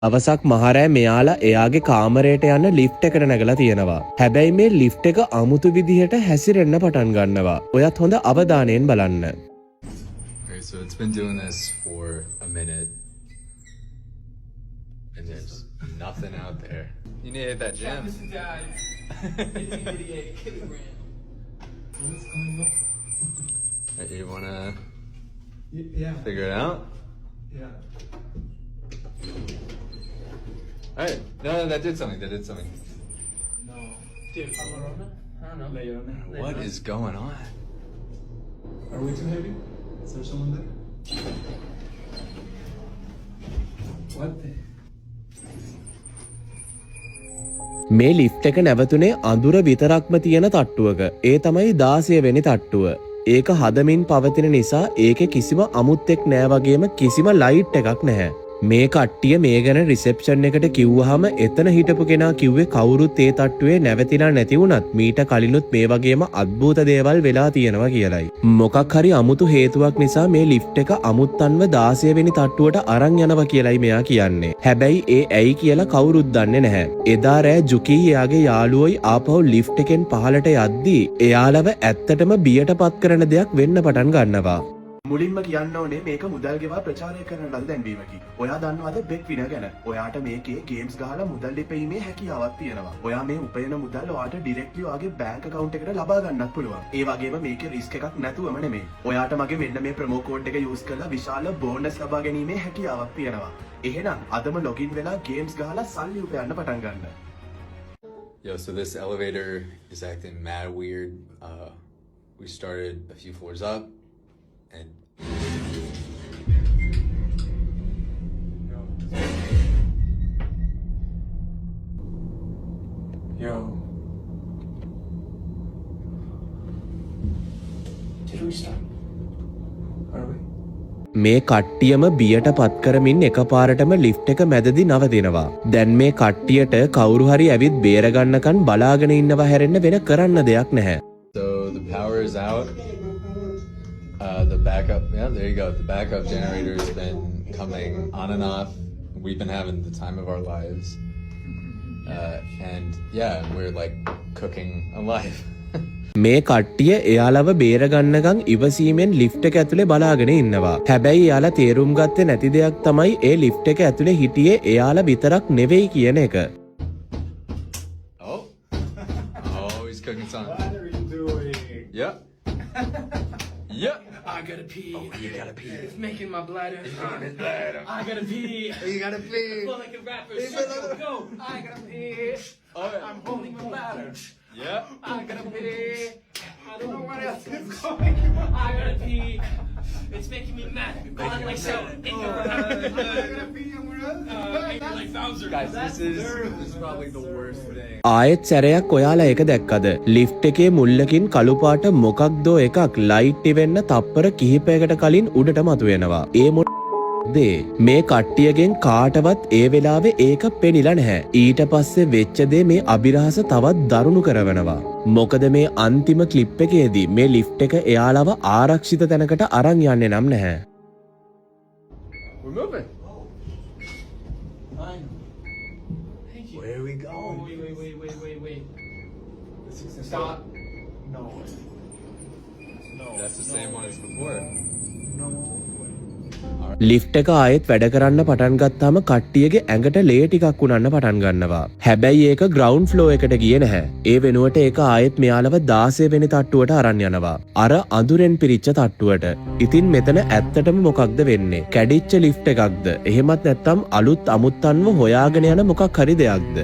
අවසක් මහරෑ මෙයාලා එයාගේ කාමරයට යන්න ලිෆ්ට් එකට නැගලා තියෙනවා. හැබැයි මේ ලිෆ්ට් එක අමුතු විදිහට හැසිරෙන්න පටන් ගන්නවා. ඔයත් හොඳ අවධානයෙන් බලන්න. Okay, so it's been doing this for a minute. And there's nothing out there. You need to hit that gym. 88 kilograms. What's going on? You wanna Yeah. figure it out? Yeah. Alright. No, that did something. That did something. No. Dude, I don't know. Lay on it. What is going on? Are we too heavy? Is there someone there? What the? මේ lift එක නැවතුනේ අඳුර විතරක්ම තියෙන තට්ටුවක. ඒ තමයි 16 වෙනි තට්ටුව. ඒක හදමින් පවතින නිසා ඒකේ කිසිම අමුත්තෙක් නෑ වගේම කිසිම ලයිට් එකක් නැහැ. මේ කට්ටිය මේ ගැන රිසෙප්ෂන් එකට කිව්වහම එතන හිටපු කෙනා කිව්වේ කවුරුත් ඒ තට්ටුවේ නැවතිලා නැති වුණත් මීට කලිනුත් මේ වගේම අద్භූත දේවල් වෙලා තියෙනවා කියලයි. මොකක් හරි අමුතු හේතුවක් නිසා මේ ලිෆ්ට් එක අමුත්තන්ව 16 වෙනි තට්ටුවට අරන් යනවා කියලයි මෙයා කියන්නේ. හැබැයි ඒ ඇයි කියලා කවුරුත් දන්නේ නැහැ. එදා රෑ ජුකී එයාගේ යාළුවෝයි ආපහු ලිෆ්ට් එකෙන් පහළට යද්දී එයාලව ඇත්තටම බියටපත් කරන දෙයක් වෙන්න පටන් ගන්නවා. මුලින්ම කියන්න ඕනේ මේක මුදල් ගෙවා ප්‍රචාරය කරන ලද දැන්වීමකි. ඔයා දන්නවද බෙට් විනර් ගැන? ඔයාට මේකේ ගේම්ස් ගහලා මුදල් ලිපීමේ හැකියාවක් තියෙනවා. ඔයා මේ උපයන මුදල් ඔයාට ඩිරෙක්ට්ලි ඔයාගේ බැංක් account එකට ලබා ගන්නත් පුළුවන්. ඒ වගේම මේකේ රිස්ක් එකක් නැතුවම නෙමෙයි. ඔයාට මගේ මෙන්න මේ ප්‍රොමෝ කෝඩ් එක යූස් කරලා විශාල බෝනස් ලබා ගැනීමේ හැකියාවක් තියෙනවා. එහෙනම් අදම ලොගින් වෙලා ගේම්ස් ගහලා සල්ලි උපයන්න පටන් ගන්න. Yo, so this elevator is acting mad weird. We started a few floors up, and Yo. Did we stop? Are we? මේ කට්ටියම බියට පත් කරමින් එකපාරටම ලිෆ්ට් එක මැදදී නවතිනවා. දැන් මේ කට්ටියට කවුරු හරි ඇවිත් බේරගන්නකන් බලාගෙන ඉන්නවා හැරෙන්න වෙන කරන්න දෙයක් නැහැ. so the power is out. The backup, yeah, there you go. The backup generator's been coming on and off. We've been having the time of our lives. And yeah, we're like cooking alive. මේ කට්ටිය එයාලව බේරගන්නකන් ඉවසීමෙන් lift එක ඇතුලේ බලාගෙන ඉන්නවා. හැබැයි එයාලා තේරුම් ගත්තේ නැති දෙයක් තමයි ඒ ලිෆ්ට් එක ඇතුලේ හිටියේ එයාලා විතරක් නෙවෙයි කියන එක. Oh. Oh, he's cooking something. What are you doing? Yep. Yep. I gotta pee. Oh, you gotta pee. It's making my bladder. I gotta pee. You gotta pee. Feel like a rapper. Let's go. I gotta pee. Alright. I'm holding my bladder. Yep. I gotta pee. I don't know what else is going on. I gotta pee. It's making me mad. Going like so. I gotta pee. Like Bowser. Guys, this is probably the worst thing. ආයෙත් සැරයක් ඔයාලා ඒක දැක්කද? Lift එකේ මුල්ලකින් කළු පාට මොකක්දෝ එකක් light වෙන්න තප්පර කිහිපයකට කලින් උඩට මතුවෙනවා. ඒ දේ මේ කට්ටියගෙන් කාටවත් ඒ වෙලාවේ ඒක පෙනිලා නැහැ. ඊට පස්සේ වෙච්ච දේ මේ අභිරහස තවත් දරුණු කරවනවා. මොකද මේ අන්තිම ක්ලිප් එකේදී මේ ලිෆ්ට් එක එයාලව ආරක්ෂිත තැනකට අරන් යන්නේ නම් නැහැ. We're moving. Fine. Thank you. Where are we Oh, going? wait. Stop. No. No. That's the same one as before. No. Lift එක ආයෙත් වැඩ කරන්න පටන් ගත්තාම කට්ටියගේ ඇඟට ලේ ටිකක් උනන්න පටන් ගන්නවා. හැබැයි ඒක ග්‍රවුන්ඩ් ෆ්ලෝ එකට ගියේ නැහැ. ඒ වෙනුවට ඒක ආයෙත් මෙයාලව 16 වෙනි තට්ටුවට අරන් යනවා. අර අඳුරෙන් පිරිච්ච තට්ටුවට. ඉතින් මෙතන ඇත්තටම මොකක්ද වෙන්නේ? කැඩිච්ච ලිෆ්ට් එකක්ද? එහෙමත් නැත්නම් අලුත් අමුත්තන්ව හොයාගෙන යන මොකක් හරි දෙයක්ද?